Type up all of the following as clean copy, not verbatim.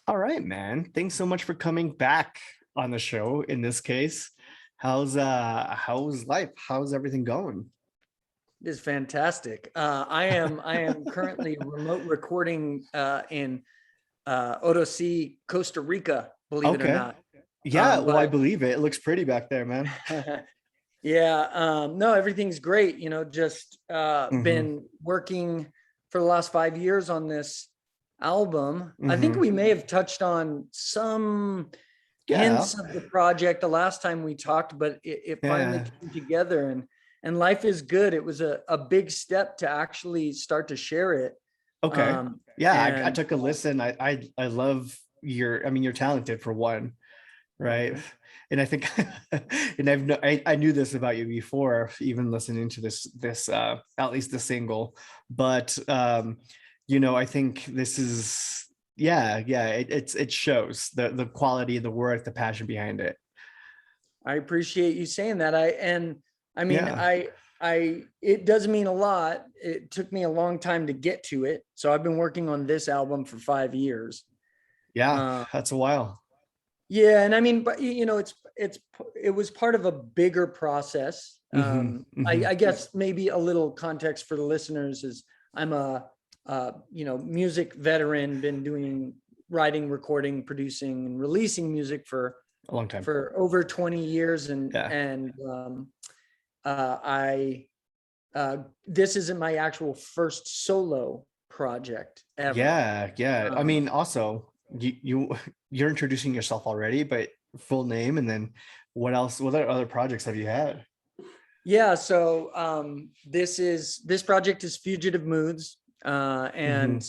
All right, man. Thanks so much for coming back on the show in this case. How's life? How's everything going? It is fantastic. I am currently remote recording in Otosi, Costa Rica, believe it or Okay. not. Yeah, well, I But believe it. It looks pretty back there, man. yeah, no, everything's great. Just Mm-hmm. been working for the last 5 years on this album. I think Mm-hmm. we may have touched on some Yeah. hints of the project the last time we talked, but it finally Yeah. came together and life is good. It was a big step to actually start to share it. Okay. Yeah, I And took a listen. I love your, I mean, you're talented for one, right? okay. And I think and I knew this about you before even listening to this at least the single, but I think this is, yeah, it shows the quality, the work, the passion behind it. I appreciate you saying that. I mean, Yeah. it does mean a lot. It took me a long time to get to it. So I've been working on this album for 5 years. Yeah, Uh, that's a while. yeah. And I mean, but it was part of a bigger process. Hmm. Hmm. I guess maybe a little context for the listeners is I'm music veteran, been doing writing, recording, producing, and releasing music A long time. for over 20 years, Yeah. I this isn't my actual first solo project ever. Yeah. I um, mean, also you're introducing yourself already, but full name, and then what else? What other projects have you had? yeah, so this project is Fugitive Moods, Hmm. and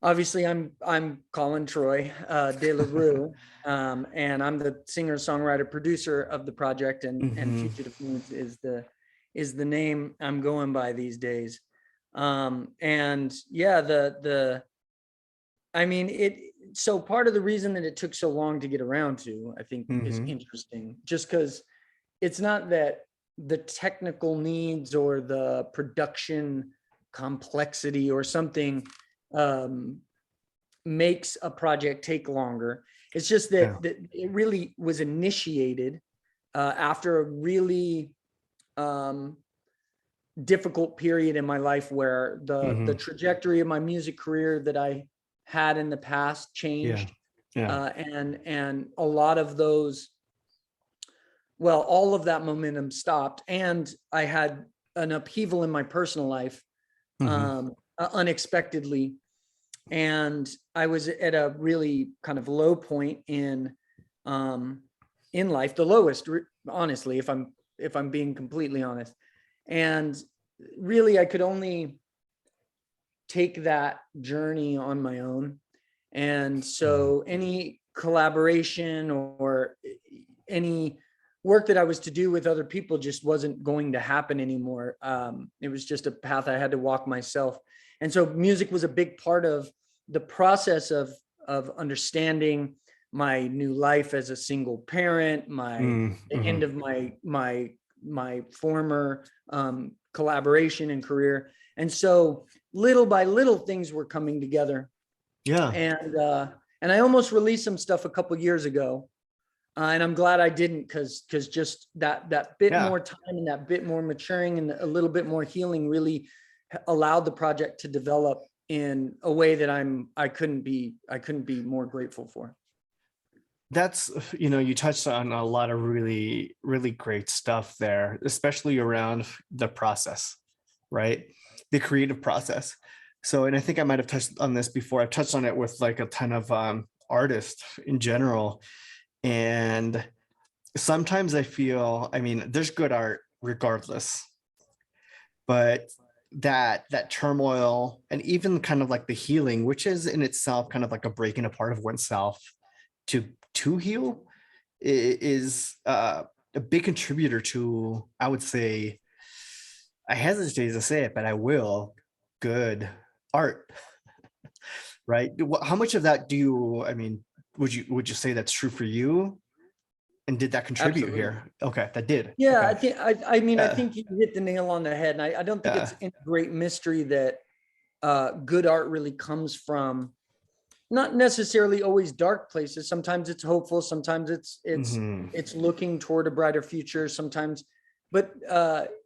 obviously I'm Collin Troy de la Rue, and I'm the singer songwriter producer of the project, and Hmm. Fugitive Moods is the name I'm going by these days. And yeah, the I mean it. So part of the reason that it took so long to get around to, I think, is Hmm. interesting, just because it's not that the technical needs or the production complexity or something um, makes a project take longer. It's just Yeah. that it really was initiated after a really um, difficult period in my life where the Hmm. trajectory of my music career that I had in the past Yeah. changed, Yeah. and a lot of those, well, all of that momentum stopped, and I had an upheaval in my personal life Hmm. unexpectedly, and I was at a really kind of low point um, in life, the lowest, honestly, if I'm being completely honest, and really I could only take that journey on my own, and Hmm. so any collaboration or any work that I was to do with other people just wasn't going to happen anymore. It was just a path I had to walk myself. And so music was a big part of the process of understanding my new life as a single parent, the end Hmm. of my former collaboration and career. And so little by little things were coming together. Yeah. And I almost released some stuff a couple years ago, and I'm glad I didn't, because just that bit Yeah. more time and that bit more maturing and a little bit more healing really allowed the project to develop in a way that I couldn't be more grateful for. That's, you touched on a lot of really, really great stuff there, especially around the process, right? The creative process. So, and I think I might have touched on this before. I've touched on it with like a ton of artists in general. And sometimes I feel, I mean, there's good art regardless, but that turmoil and even kind of like the healing, which is in itself kind of like a breaking apart of oneself to heal, is a big contributor to, I would say, I hesitate to say it, but I will, good art, right? How much of that do you, I mean, would you say that's true for you? And did that contribute Absolutely. here? Okay, that did. Yeah, Okay. I mean, I Yeah. think you hit the nail on the head, and I don't think Yeah. it's any great mystery that good art really comes from not necessarily always dark places. Sometimes it's hopeful. Sometimes it's looking toward a brighter future. Sometimes, but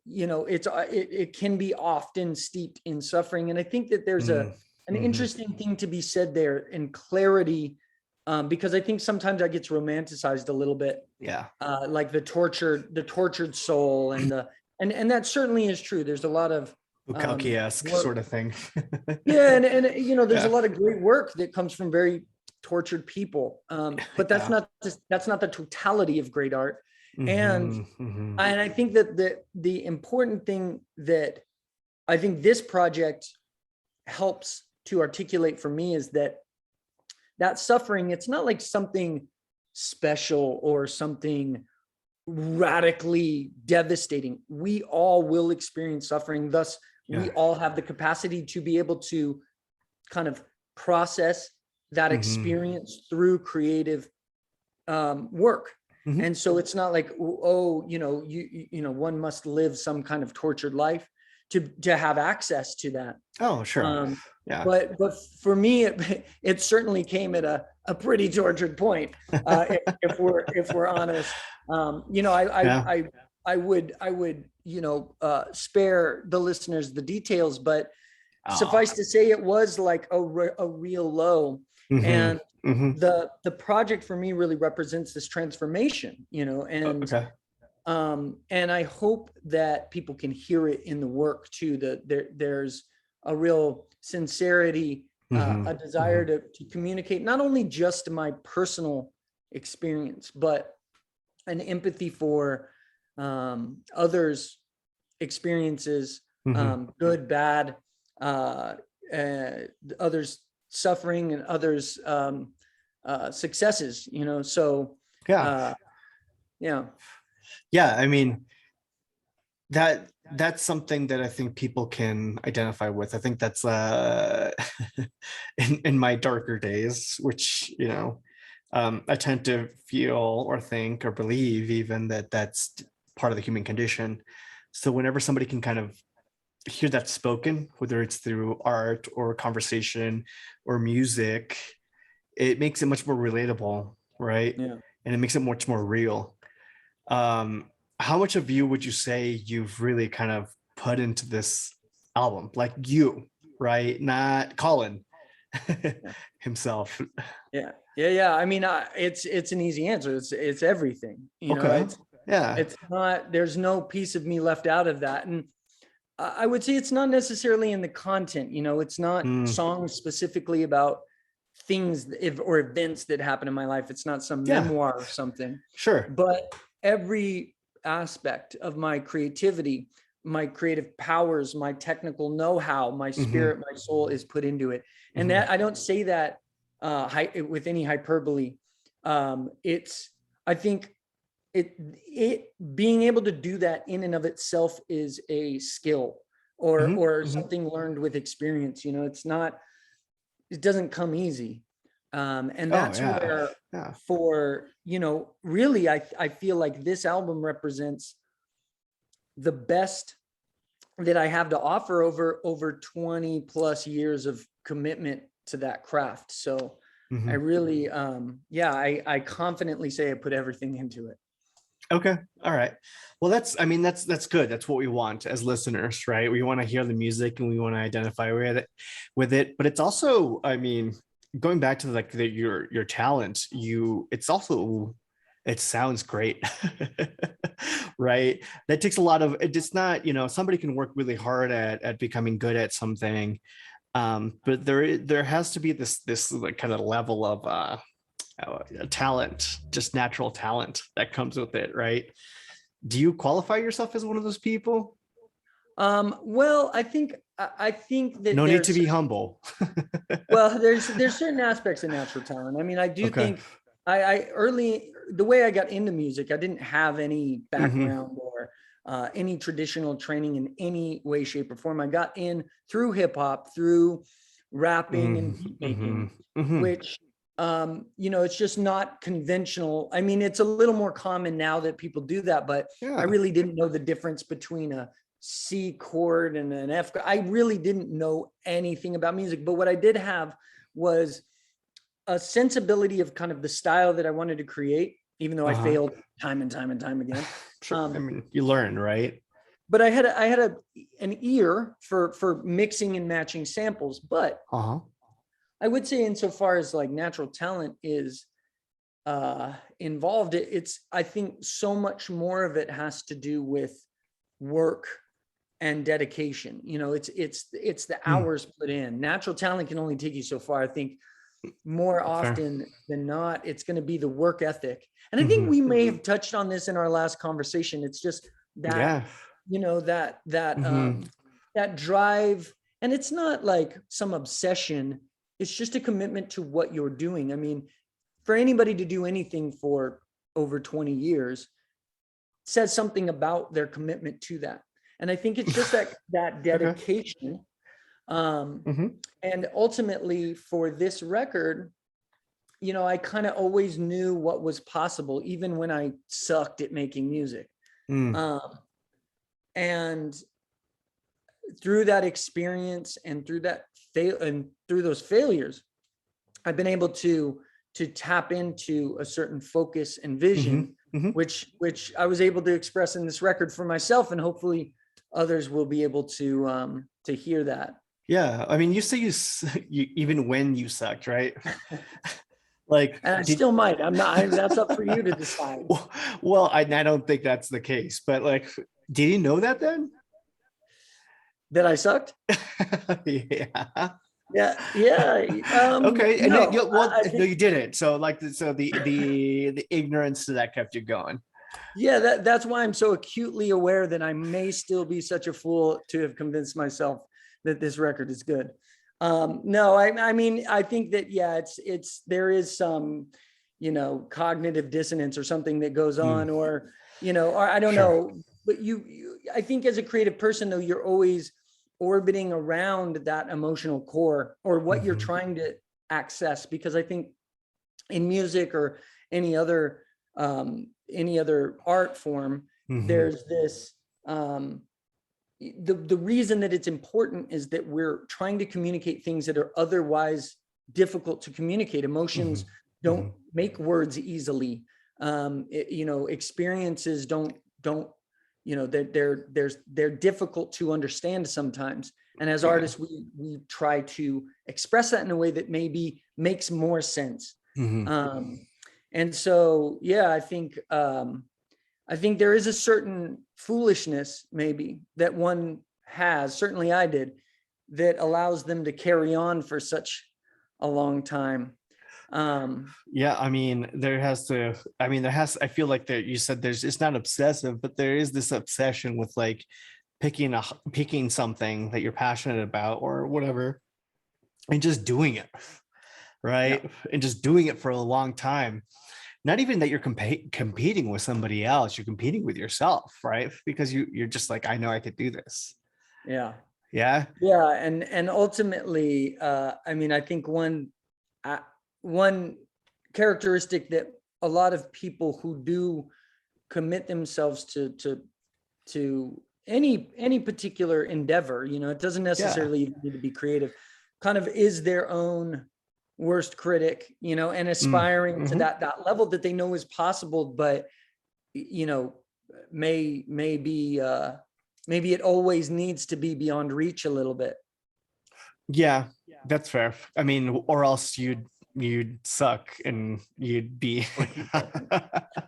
it can be often steeped in suffering. And I think that there's an interesting thing to be said there in clarity, because I think sometimes that gets romanticized a little bit. Yeah. Like the tortured soul, and that certainly is true. There's a lot of Bukowski-esque sort of thing. yeah, and there's a lot of great work that comes from very tortured people, but that's not the totality of great art. And I think that the important thing that I think this project helps to articulate for me is that suffering, it's not like something special or something radically devastating. We all will experience suffering. Thus, we all have the capacity to be able to kind of process that experience through creative work. And so it's not like, one must live some kind of tortured life to have access to that. Oh, sure. Yeah. But for me, it certainly came at a pretty tortured point. If we're honest, I would spare the listeners the details, but suffice to say, it was like a real low. And the project for me really represents this transformation, and I hope that people can hear it in the work too, that there's a real sincerity, a desire to communicate not only just my personal experience, but an empathy for others' experiences, good, bad, others' suffering and others' successes, so yeah, I mean, that's something that I think people can identify with. I think that's in my darker days, which I tend to feel or think or believe even that that's part of the human condition. So whenever somebody can kind of hear that spoken, whether it's through art or conversation or music, it makes it much more relatable, right? And it makes it much more real. How much of you would you say you've really kind of put into this album? Like you, right? Not Collin himself. Yeah. I mean, it's an easy answer. It's everything. It's not. There's no piece of me left out of that. And I would say it's not necessarily in the content. It's not songs specifically about things or events that happen in my life. It's not some memoir or something. Sure. But every aspect of my creativity, my creative powers, my technical know-how, my spirit, my soul is put into it. And that, I don't say that with any hyperbole. I think it being able to do that in and of itself is a skill or something learned with experience. It doesn't come easy. And that's where for, really, I feel like this album represents the best that I have to offer over 20 plus years of commitment to that craft. So I really, I confidently say I put everything into it. Okay. All right. Well, that's good. That's what we want as listeners, right? We want to hear the music and we want to identify with it. But it's also, going back to like your talent, it sounds great. Right? That takes a lot of, it's not, somebody can work really hard at becoming good at something. But there has to be this like kind of level of talent, just natural talent that comes with it, right? Do you qualify yourself as one of those people? Well, I think that no need to be humble. Well, there's certain aspects of natural talent. I do think I early, the way I got into music, I didn't have any background or any traditional training in any way, shape, or form. I got in through hip hop, through rapping and beat making, which it's just not conventional. It's a little more common now that people do that, but I really didn't know the difference between a C chord and an F. I really didn't know anything about music, but what I did have was a sensibility of kind of the style that I wanted to create, even though I failed time and time and time again. Sure. I mean, you learn, right? But I had an ear for mixing and matching samples. But I would say, insofar as like natural talent is involved, it's, I think so much more of it has to do with work and dedication. You know, it's the hours put in. Natural talent can only take you so far. I think more often than not, it's going to be the work ethic. And I think we may have touched on this in our last conversation. It's just that, you know, that drive, and it's not like some obsession. It's just a commitment to what you're doing. I mean, for anybody to do anything for over 20 years says something about their commitment to that. And I think it's just that dedication. And ultimately for this record, you know, I kind of always knew what was possible, even when I sucked at making music. And through that experience and through that through those failures, I've been able to tap into a certain focus and vision, which I was able to express in this record for myself, and hopefully others will be able to hear that. Yeah, I mean, you say you even when you sucked, right? Like, and I still might. I'm not. That's up for you to decide. Well, I don't think that's the case. But like, did you know that then? That I sucked? Yeah. Okay. And no, no, you didn't. So like, the ignorance to that kept you going. Yeah, that's why I'm so acutely aware that I may still be such a fool to have convinced myself that this record is good. No, I mean, I think that, yeah, there is some, you know, cognitive dissonance or something that goes on, or, you know, or I don't know, but I think as a creative person though, you're always orbiting around that emotional core or what you're trying to access, because I think in music or any other art form, there's this, the reason that it's important is that we're trying to communicate things that are otherwise difficult to communicate. Emotions don't make words easily. You know, experiences don't, you know, they're difficult to understand sometimes. And as artists, we try to express that in a way that maybe makes more sense. And so, yeah, I think there is a certain foolishness maybe that one has, certainly I did, that allows them to carry on for such a long time. Yeah, I mean, I feel like that you said it's not obsessive, but there is this obsession with like picking something that you're passionate about or whatever and just doing it, right? And just doing it for a long time. Not even that you're competing with somebody else, you're competing with yourself, right? Because you're just like, I know I could do this. Yeah. And ultimately, I mean, I think one characteristic that a lot of people who do commit themselves to any particular endeavor, you know, it doesn't necessarily need to be creative, kind of is their own worst critic, you know, and aspiring to that level that they know is possible, but, you know, maybe it always needs to be beyond reach a little bit. Yeah, that's fair. I mean, or else you'd suck and you'd be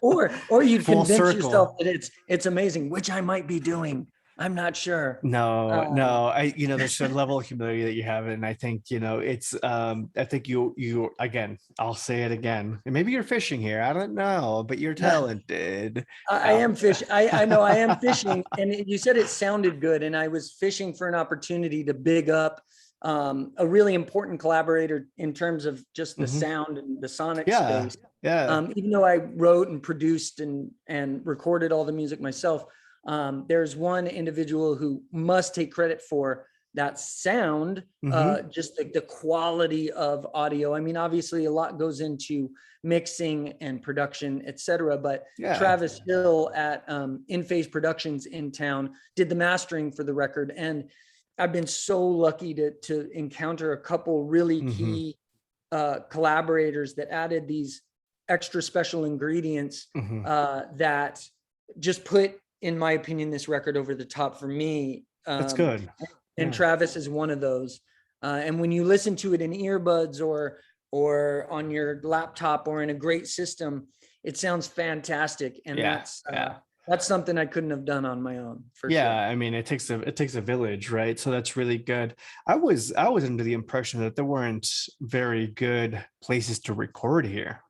or you'd convince yourself that it's amazing, which I might be doing. I'm not sure. No, there's a level of humility that you have. And I think, you know, it's, I think you, again, I'll say it again, and maybe you're fishing here. I don't know, but you're talented. I am fishing. I know I am fishing. And you said it sounded good. And I was fishing for an opportunity to big up a really important collaborator in terms of just the sound and the sonic space. Even though I wrote and produced and recorded all the music myself, there's one individual who must take credit for that sound, just the quality of audio. I mean, obviously a lot goes into mixing and production, etc. But Travis Hill at In Phase Productions in town did the mastering for the record. And I've been so lucky to encounter a couple really key collaborators that added these extra special ingredients that just put, in my opinion, this record over the top for me. That's good. And Travis is one of those. And when you listen to it in earbuds or on your laptop or in a great system, it sounds fantastic. And that's something I couldn't have done on my own, for sure. I mean, it takes a village, right? So that's really good. I was under the impression that there weren't very good places to record here.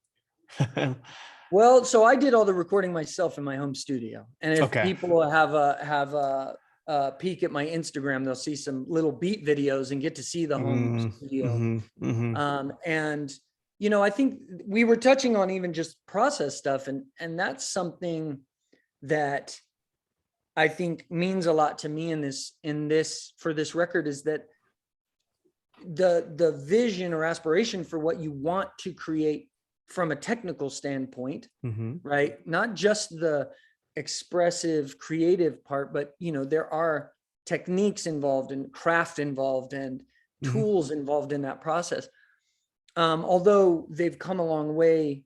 Well, so I did all the recording myself in my home studio. And if Okay. people have a peek at my Instagram, they'll see some little beat videos and get to see the home studio. And, you know, I think we were touching on even just process stuff. And that's something that I think means a lot to me for this record, is that the vision or aspiration for what you want to create from a technical standpoint, right? Not just the expressive, creative part, but, you know, there are techniques involved and craft involved and tools involved in that process. Although they've come a long way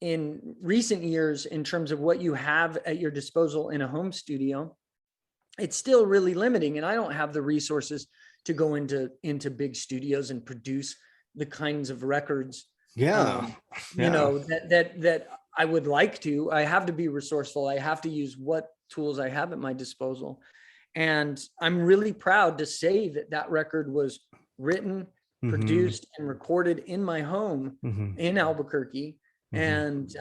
in recent years in terms of what you have at your disposal in a home studio, it's still really limiting. And I don't have the resources to go into big studios and produce the kinds of records you know, that I would like to. I have to be resourceful. I have to use what tools I have at my disposal. And I'm really proud to say that record was written, produced, and recorded in my home in Albuquerque. And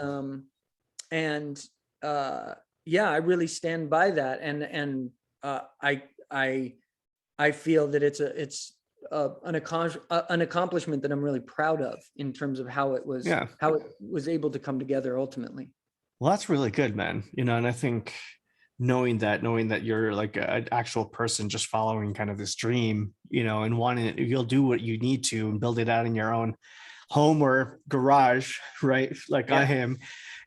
I really stand by that. And I feel that it's an accomplishment that I'm really proud of in terms of how it was able to come together ultimately. Well, that's really good, man. You know, and I think knowing that you're like an actual person just following kind of this dream, you know, and wanting it, you'll do what you need to and build it out in your own home or garage, right? Like I am.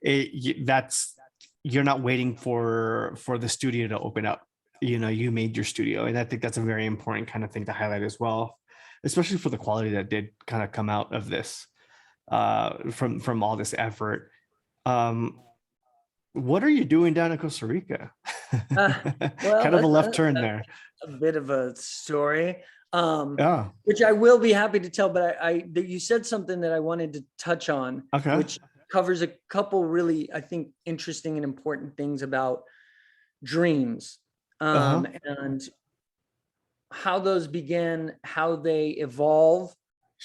You're not waiting for the studio to open up. You know, you made your studio, and I think that's a very important kind of thing to highlight as well, especially for the quality that did kind of come out of this from all this effort. What are you doing down in Costa Rica? Kind of a left turn there. A bit of a story, which I will be happy to tell, but you said something that I wanted to touch on, which covers a couple really, I think, interesting and important things about dreams. And how those begin, how they evolve,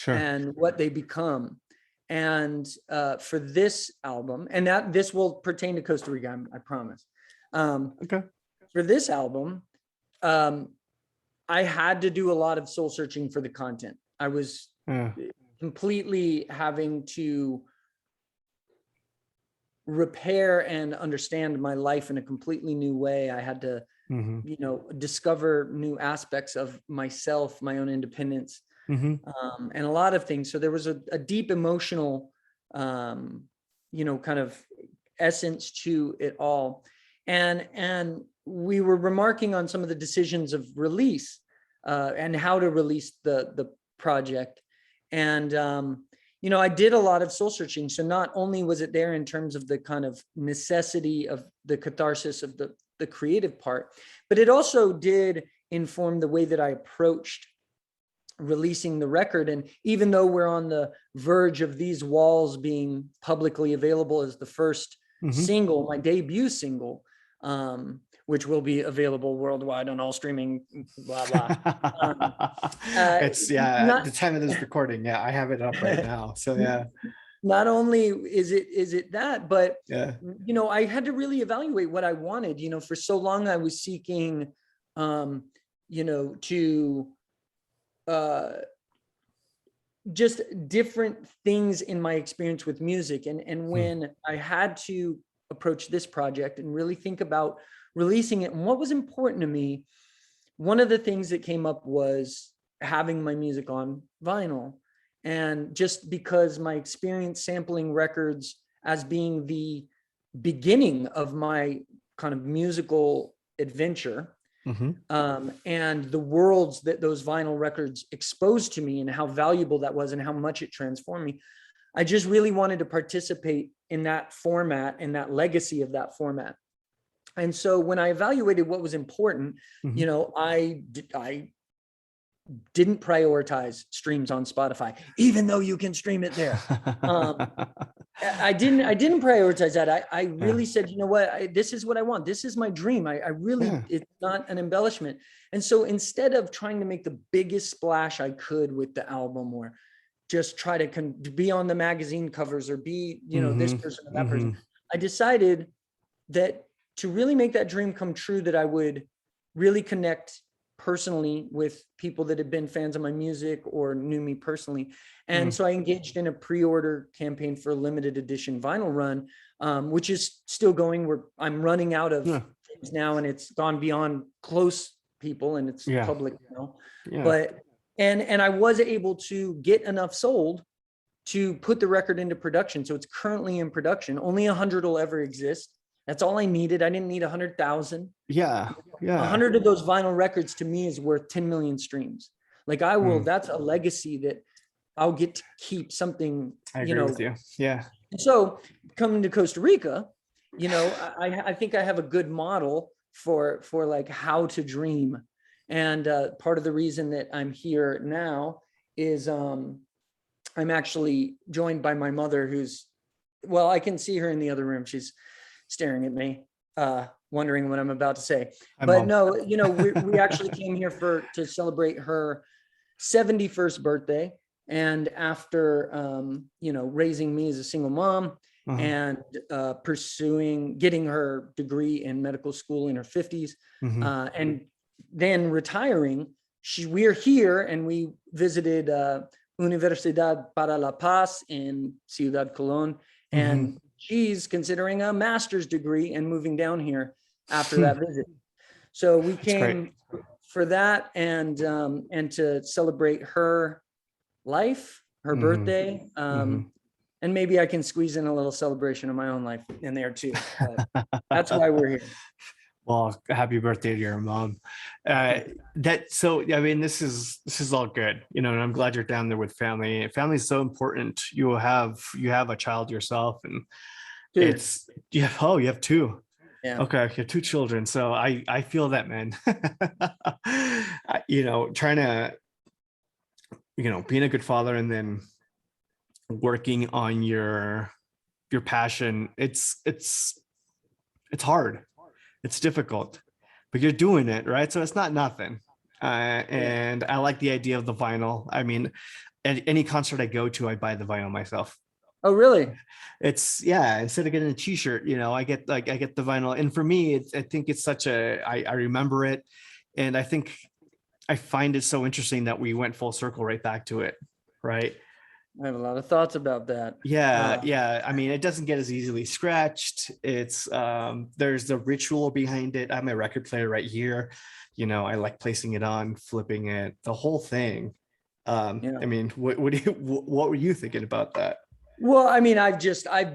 and what they become. And for this album, and that this will pertain to Costa Rica, I promise. For this album, I had to do a lot of soul searching for the content. I was completely having to repair and understand my life in a completely new way. I had to you know, discover new aspects of myself, my own independence, and a lot of things. So there was a deep emotional, you know, kind of essence to it all. And we were remarking on some of the decisions of release and how to release the project. And, you know, I did a lot of soul searching. So not only was it there in terms of the kind of necessity of the catharsis of the creative part, but it also did inform the way that I approached releasing the record. And even though we're on the verge of these walls being publicly available as the first single, my debut single, which will be available worldwide on all streaming, blah, blah. It's at the time of this recording. Yeah, I have it up right now. So yeah. Not only is it that, but you know, I had to really evaluate what I wanted. You know, for so long I was seeking, you know, to just different things in my experience with music. And when I had to approach this project and really think about releasing it and what was important to me, one of the things that came up was having my music on vinyl. And just because my experience sampling records as being the beginning of my kind of musical adventure, and the worlds that those vinyl records exposed to me and how valuable that was and how much it transformed me. I just really wanted to participate in that format and that legacy of that format. And so when I evaluated what was important, you know, I didn't prioritize streams on Spotify, even though you can stream it there. I didn't prioritize that. I really said, you know what, this is what I want. This is my dream. I really, it's not an embellishment. And so instead of trying to make the biggest splash I could with the album, or just try to be on the magazine covers or be, you know, this person or that person, I decided that to really make that dream come true, that I would really connect personally with people that had been fans of my music or knew me personally. And so I engaged in a pre-order campaign for a limited edition vinyl run, which is still going. I'm running out of things now, and it's gone beyond close people and it's public now. But and I was able to get enough sold to put the record into production. So it's currently in production. Only 100 will ever exist. That's all I needed. I didn't need 100,000. 100 of those vinyl records to me is worth 10 million streams. Like I will, that's a legacy that I'll get to keep something, you know. Yeah. And so coming to Costa Rica, you know, I think I have a good model for like how to dream. And part of the reason that I'm here now is I'm actually joined by my mother, who's, well, I can see her in the other room. She's staring at me, wondering what I'm about to say. But no, you know, we actually came here to celebrate her 71st birthday. And after, you know, raising me as a single mom and getting her degree in medical school in her 50s, and then retiring, we're here and we visited Universidad para la Paz in Ciudad Colón. And she's considering a master's degree and moving down here after that visit. So we came for that and to celebrate her life, her birthday. And maybe I can squeeze in a little celebration of my own life in there too. But that's why we're here. Well, happy birthday to your mom. So I mean, this is all good, you know, and I'm glad you're down there with family. Family is so important. You have a child yourself, and it's you have two. Yeah. Okay, you have two children. So I feel that, man. You know, trying to, you know, being a good father and then working on your passion. It's hard. It's difficult, but you're doing it, right? So it's not nothing. And I like the idea of the vinyl. I mean, at any concert I go to, I buy the vinyl myself. Oh, really? It's instead of getting a t-shirt, you know, I get the vinyl. And for me, I think it's I remember it. And I think I find it so interesting that we went full circle right back to it. Right. I have a lot of thoughts about that. Yeah. I mean, it doesn't get as easily scratched. It's there's the ritual behind it. I have my record player right here. You know, I like placing it on, flipping it, the whole thing. I mean, what were you thinking about that? Well, I mean, I've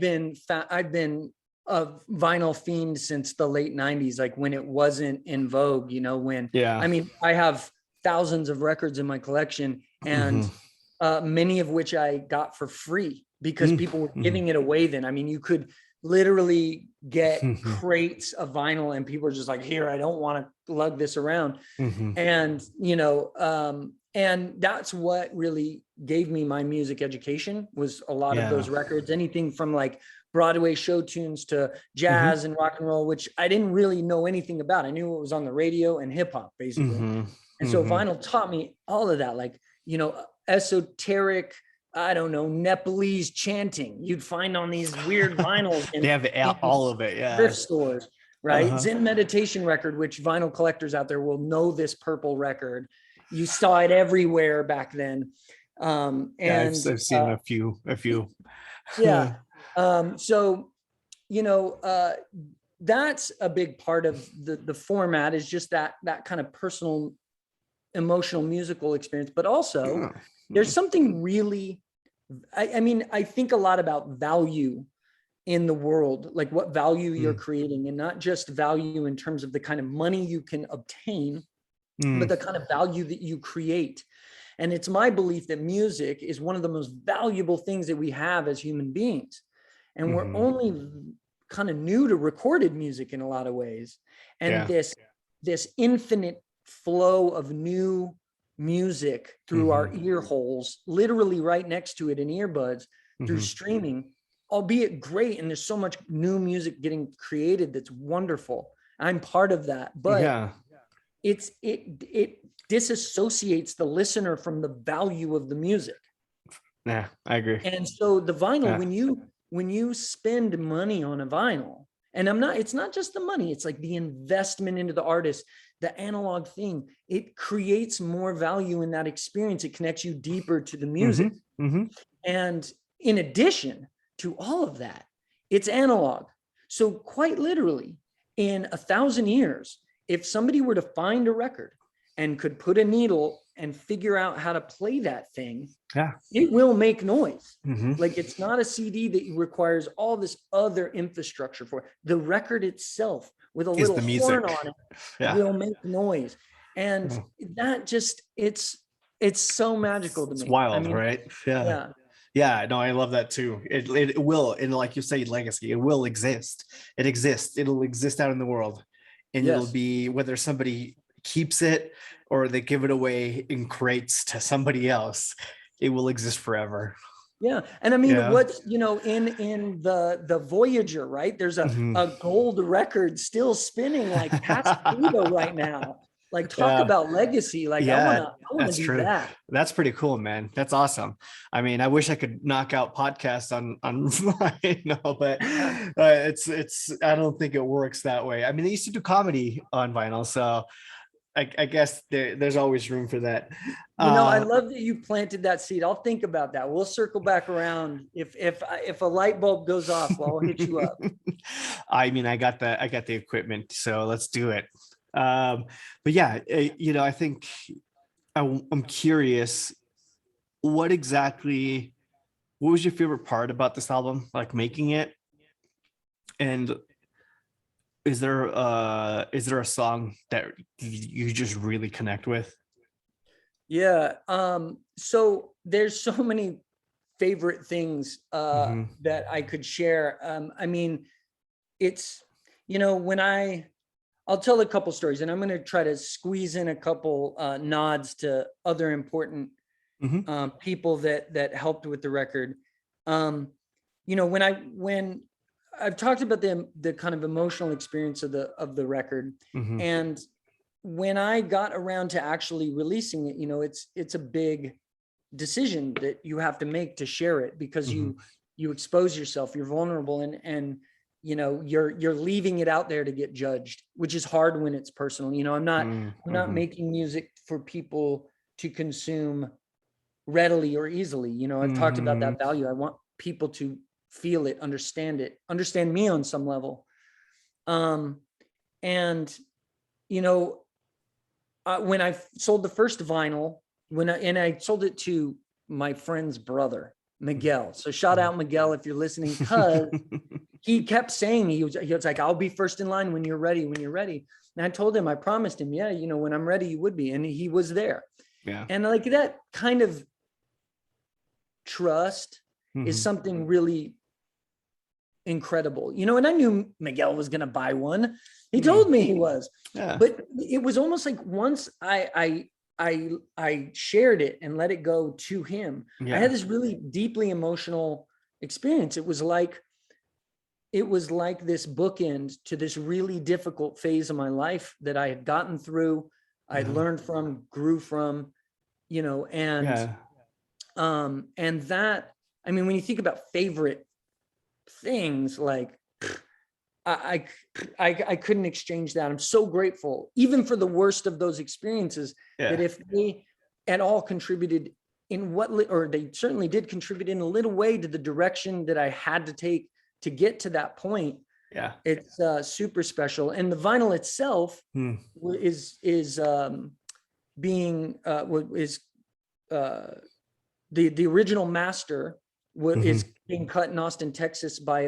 been a vinyl fiend since the late 90s, like when it wasn't in vogue, you know, I mean, I have thousands of records in my collection, and many of which I got for free because people were giving it away then. I mean, you could literally get crates of vinyl and people are just like, here, I don't want to lug this around. And, you know, and that's what really gave me my music education, was a lot of those records, anything from like Broadway show tunes to jazz and rock and roll, which I didn't really know anything about. I knew what was on the radio and hip hop basically. And so vinyl taught me all of that, like, you know, esoteric, I don't know, Nepalese chanting you'd find on these weird vinyls. They have all of it. Yeah. Thrift stores, right? Zen meditation record, which vinyl collectors out there will know this purple record. You saw it everywhere back then. And I've seen a few. Yeah. So, you know, that's a big part of the format, is just that kind of personal, emotional, musical experience. But also there's something really, I mean, I think a lot about value in the world, like what value you're Mm, creating, and not just value in terms of the kind of money you can obtain, but mm, the kind of value that you create. And it's my belief that music is one of the most valuable things that we have as human beings. And we're mhm. only kind of new to recorded music in a lot of ways. And Yeah. this infinite flow of new music through our Mhm, ear holes, literally right next to it in earbuds through mhm. streaming, albeit great. And there's so much new music getting created that's wonderful. I'm part of that. But Yeah. it disassociates the listener from the value of the music. Yeah, I agree. And so the vinyl, Yeah. when you spend money on a vinyl, and it's not just the money, it's like the investment into the artist, the analog thing, it creates more value in that experience. It connects you deeper to the music. Mhm, mhm. And in addition to all of that, it's analog. So quite literally, in 1,000 years, if somebody were to find a record and could put a needle and figure out how to play that thing, Yeah. it will make noise. Mhm. Like, it's not a CD that requires all this other infrastructure for. The record itself with a Is little the horn music. on it Yeah. will make noise. And Yeah. that just, it's so magical to It's me. I wild, mean, right? Yeah. yeah. Yeah, no, I love that too. It will, and like you say, legacy, it will exist. It exists. It'll exist out in the world. And it'll Yes. be whether somebody keeps it or they give it away in crates to somebody else, it will exist forever. Yeah. And I mean, Yeah. what's, in the Voyager, right? There's Mhm. a gold record still spinning like past Pluto right now. Like, talk Yeah. about legacy. Like, I Yeah, wanna that's do true. that. That's pretty cool, man. That's awesome. I mean, I wish I could knock out podcasts on but it's I don't think it works that way. I mean, they used to do comedy on vinyl, so I guess there's always room for that. I Uh, love that you planted that seed. I'll think about that. We'll circle back around. If a light bulb goes off, well, I'll hit you up. I mean, I got the equipment, so let's do it. But yeah, I think I'm curious, what exactly, what was your favorite part about this album, like making it? And is there a song that you just really connect with? Yeah. So there's so many favorite things Hmm. that I could share. I mean, it's, when I'll tell a couple stories, and I'm going to try to squeeze in a couple nods to other important Hmm. people that helped with the record. When I've talked about the kind of emotional experience of the record, Hmm. and when I got around to actually releasing it, it's a big decision that you have to make to share it, because Hmm. you expose yourself, you're vulnerable, and you're leaving it out there to get judged, which is hard when it's personal. I'm not Hmm. making music for people to consume readily or easily. I've talked about Hmm. that value. I want people to feel it, understand me on some level. Um, and you know, when I sold the first vinyl, and I sold it to my friend's brother, Miguel. So shout out Miguel if you're listening, because he kept saying, he was like, I'll be first in line when you're ready, when you're ready. And I told him, I promised him, yeah, when I'm ready, you would be. And he was there. Yeah. And like, that kind of trust is Hmm. something really incredible. And I knew Miguel was going to buy one. He told me he was. Yeah. But it was almost like, once I shared it and let it go to him, I Yeah. had this really deeply emotional experience. It was like this bookend to this really difficult phase of my life that I had gotten through, I'd Uh-huh. learned from, grew from, and Yeah. and that, I mean, when you think about favorite things, like, I, I couldn't exchange that. I'm so grateful, even for the worst of those experiences, that Yeah. if they at all contributed or they certainly did contribute in a little way to the direction that I had to take to get to that point, Yeah. it's super special. And the vinyl itself Hmm. is being is the original master Hmm. is being cut in Austin, Texas by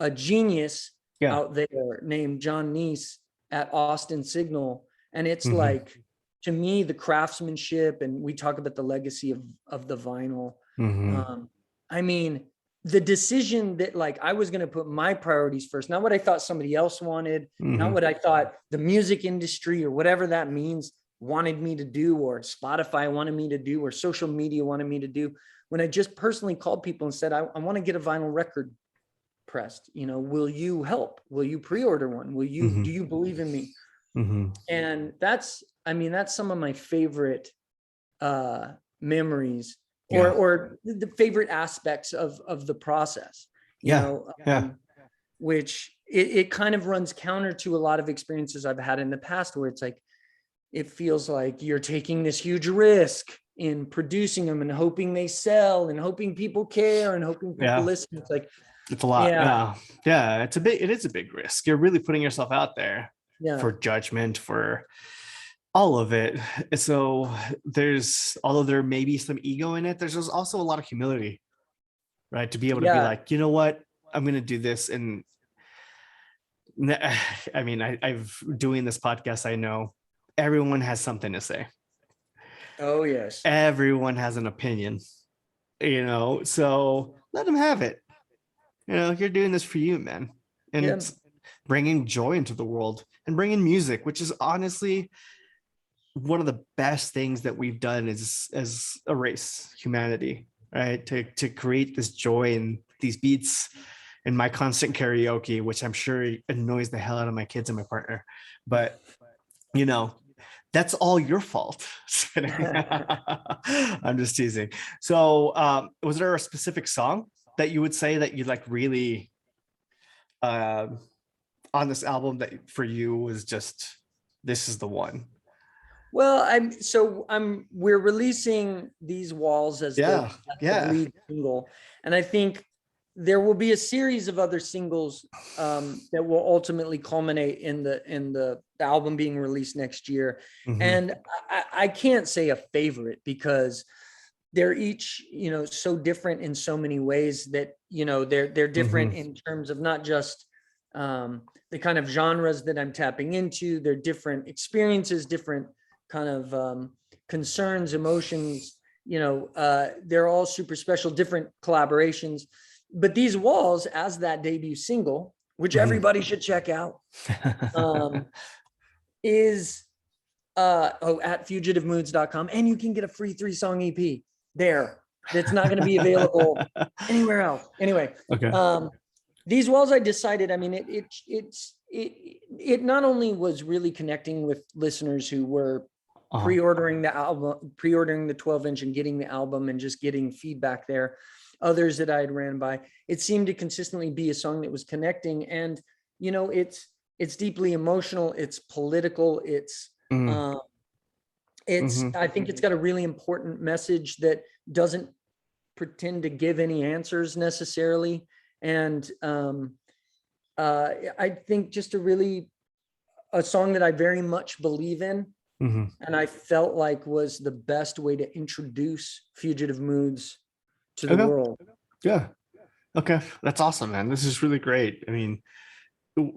a genius Yeah. out there named John Neese at Austin Signal. And it's Hmm. like, to me, the craftsmanship, and we talk about the legacy of the vinyl. Hmm. I mean, the decision that like I was going to put my priorities first, not what I thought somebody else wanted, not Hmm. what I thought the music industry or whatever that means wanted me to do, or Spotify wanted me to do, or social media wanted me to do. When I just personally called people and said, I want to get a vinyl record pressed, will you help? Will you pre-order one? Do Hmm. you believe in me? Hmm. And that's some of my favorite memories, Yeah. or the favorite aspects of the process, Yeah. Yeah. which it kind of runs counter to a lot of experiences I've had in the past, where it's like, it feels like you're taking this huge risk in producing them and hoping they sell and hoping people care and hoping people Yeah. listen. It's like, It's a lot. yeah, Yeah. Yeah. It is a big risk. You're really putting yourself out there yeah, for judgment, for all of it. So although there may be some ego in it, there's also a lot of humility, right? To be able to be yeah. like, you know what, I'm going to do this. And I mean, I've doing this podcast. I know everyone has something to say. Oh, yes. Everyone has an opinion, so let them have it. You're doing this for you, man. And Yeah. it's bringing joy into the world and bringing music, which is honestly one of the best things that we've done as a race, humanity, right? To create this joy and these beats and my constant karaoke, which I'm sure annoys the hell out of my kids and my partner. But you know, that's all your fault. I'm just teasing. So was there a specific song that you would say that you like really uh, on this album that for you was just this is the one? Well, we're releasing These Walls as Yeah. the Yeah. lead single. And I think there will be a series of other singles that will ultimately culminate in the album being released next year. Hmm. And I can't say a favorite, because they're each, so different in so many ways that, they're different Hmm. in terms of not just the kind of genres that I'm tapping into. They're different experiences, different kind of concerns, emotions, they're all super special, different collaborations. But These Walls, as that debut single, which Hmm. everybody should check out, um, is at fugitivemoods.com, and you can get a free 3-song EP there that's not going to be available anywhere else. Anyway, Okay. These Walls, I decided, I mean, it not only was really connecting with listeners who were Uh-huh. pre-ordering the album, pre-ordering the 12-inch and getting the album and just getting feedback there. Others that I had ran by, it seemed to consistently be a song that was connecting. And, it's deeply emotional. It's political. Mm. Um, Hmm. I think it's got a really important message that doesn't pretend to give any answers necessarily. And I think just a song that I very much believe in, Hmm. and I felt like was the best way to introduce Fugitive Moods to the Okay. world. Yeah. Okay. That's awesome, man. This is really great. I mean,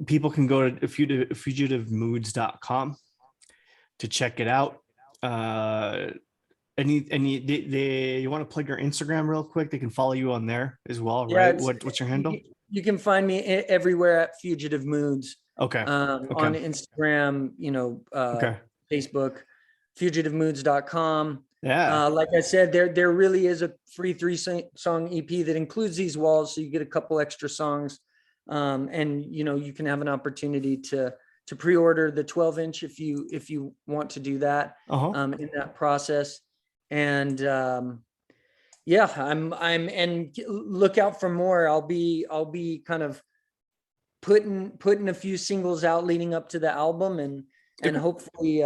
people can go to fugitivemoods.com to check it out. You want to plug your Instagram real quick? They can follow you on there as well, Yeah, right? What's your handle? you can find me everywhere at Fugitive Moods, Okay. Okay. on Instagram, Okay. Facebook, fugitivemoods.com. Yeah. Like I said, there really is a free 3-song EP that includes These Walls, so you get a couple extra songs, and you can have an opportunity to pre-order the 12-inch if you want to do that, Uh-huh. in that process. And yeah, and look out for more. I'll be kind of putting a few singles out leading up to the album, and Okay. hopefully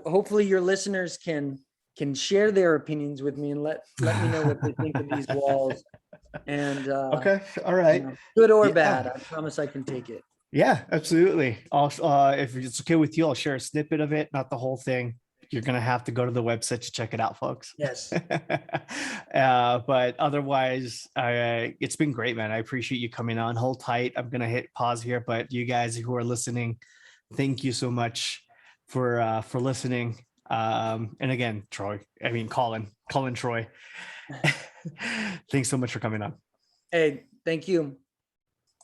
hopefully your listeners can share their opinions with me and let me know what they think of These Walls. And Okay. All right. good or Yeah. bad, I promise I can take it. Yeah, absolutely. I'll if it's okay with you, I'll share a snippet of it, not the whole thing. you're gonna have to go to the website to check it out, folks. Yes. But otherwise, it's been great, man. I appreciate you coming on. Hold tight. I'm gonna hit pause here, but you guys who are listening, thank you so much for listening. And again, Collin Troy. Thanks so much for coming on. Hey, thank you.